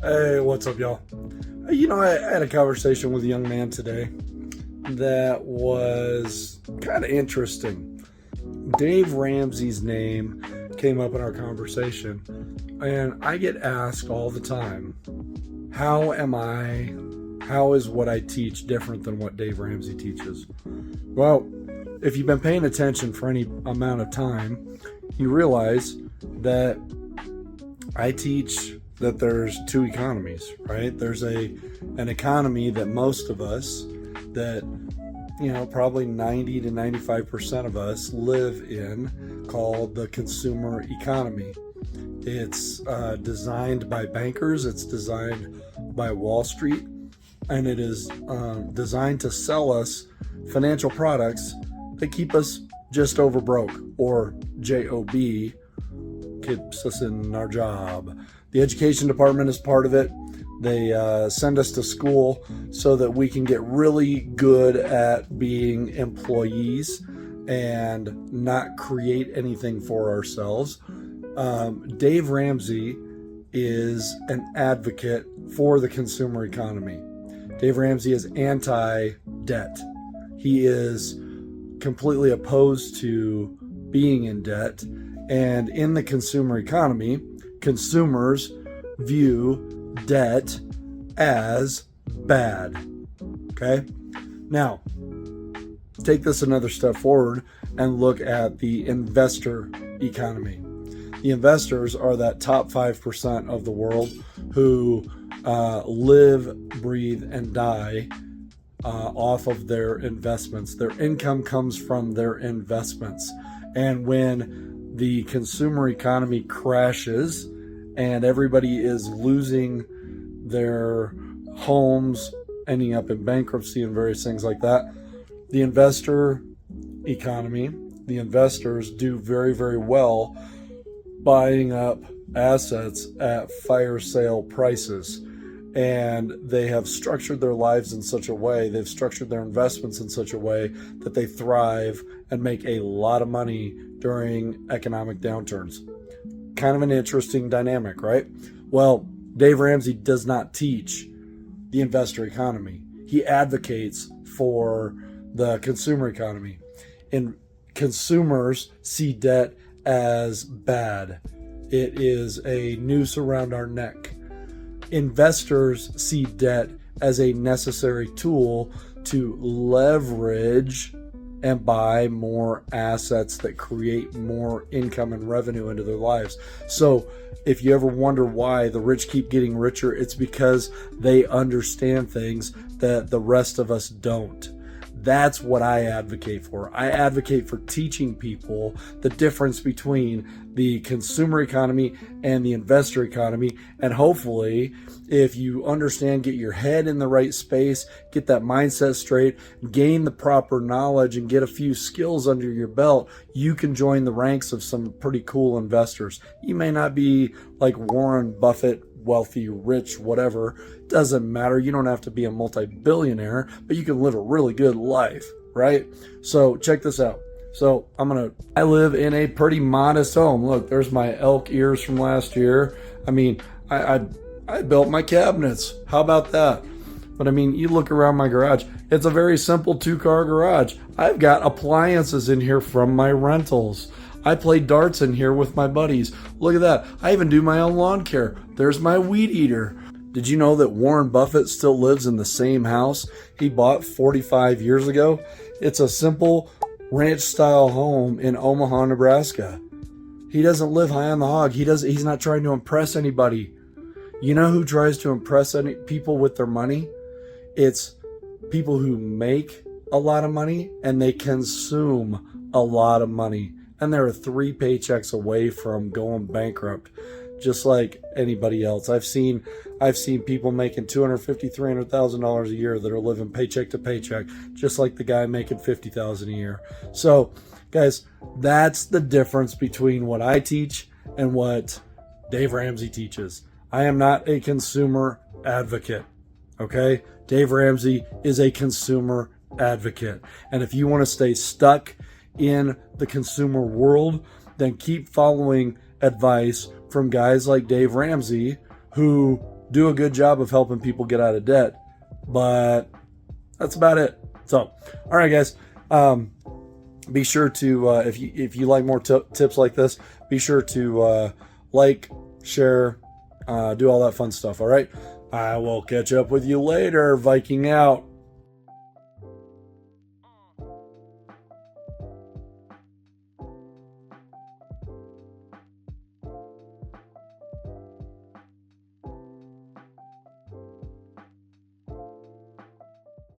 Hey, what's up, y'all? I had a conversation with a young man today that was kind of interesting. Dave Ramsey's name came up in our conversation, and I get asked all the time, how is what I teach different than what Dave Ramsey teaches? Well, if you've been paying attention for any amount of time, you realize that I teach that there's two economies, right? There's an economy that most of us, that probably 90 to 95% of us live in, called the consumer economy. It's designed by bankers, it's designed by Wall Street, and it is designed to sell us financial products that keep us just over broke, or JOB, keeps us in our job. The education department is part of it. They send us to school so that we can get really good at being employees and not create anything for ourselves. Dave Ramsey is an advocate for the consumer economy. Dave Ramsey is anti-debt. He is completely opposed to being in debt. And in the consumer economy, consumers view debt as bad. Okay? Now, take this another step forward and look at the investor economy. The investors are that top 5% of the world who live, breathe, and die off of their investments. Their income comes from their investments. And when the consumer economy crashes and everybody is losing their homes, ending up in bankruptcy and various things like that, the investor economy, the investors do very, very well buying up assets at fire sale prices. And they have structured their lives in such a way, they've structured their investments in such a way that they thrive and make a lot of money during economic downturns. Kind of an interesting dynamic, right? Well, Dave Ramsey does not teach the investor economy. He advocates for the consumer economy. And consumers see debt as bad. It is a noose around our neck. Investors see debt as a necessary tool to leverage and buy more assets that create more income and revenue into their lives. So if you ever wonder why the rich keep getting richer, it's because they understand things that the rest of us don't. That's what I advocate for. I advocate for teaching people the difference between the consumer economy and the investor economy. And hopefully, if you understand, get your head in the right space, get that mindset straight, gain the proper knowledge, and get a few skills under your belt, you can join the ranks of some pretty cool investors. You may not be like Warren Buffett, wealthy, rich, whatever. Doesn't matter. You don't have to be a multi-billionaire, but you can live a really good life, right? So check this out. So I live in a pretty modest home. Look, there's my elk ears from last year. I mean, I built my cabinets. How about that? But I mean, you look around my garage, it's a very simple 2-car garage. I've got appliances in here from my rentals. I play darts in here with my buddies. Look at that. I even do my own lawn care. There's my weed eater. Did you know that Warren Buffett still lives in the same house he bought 45 years ago? It's a simple ranch-style home in Omaha, Nebraska. He doesn't live high on the hog. He's not trying to impress anybody. You know who tries to impress people with their money? It's people who make a lot of money and they consume a lot of money. And they're 3 paychecks away from going bankrupt, just like anybody else. I've seen people making $250,000, $300,000 a year that are living paycheck to paycheck, just like the guy making $50,000 a year. So, guys, that's the difference between what I teach and what Dave Ramsey teaches. I am not a consumer advocate. Okay? Dave Ramsey is a consumer advocate. And if you want to stay stuck in the consumer world, then keep following advice from guys like Dave Ramsey, who do a good job of helping people get out of debt. But that's about it. So, all right, guys. Be sure to, if you like more tips like this, be sure to like, share, do all that fun stuff. All right. I will catch up with you later. Viking out.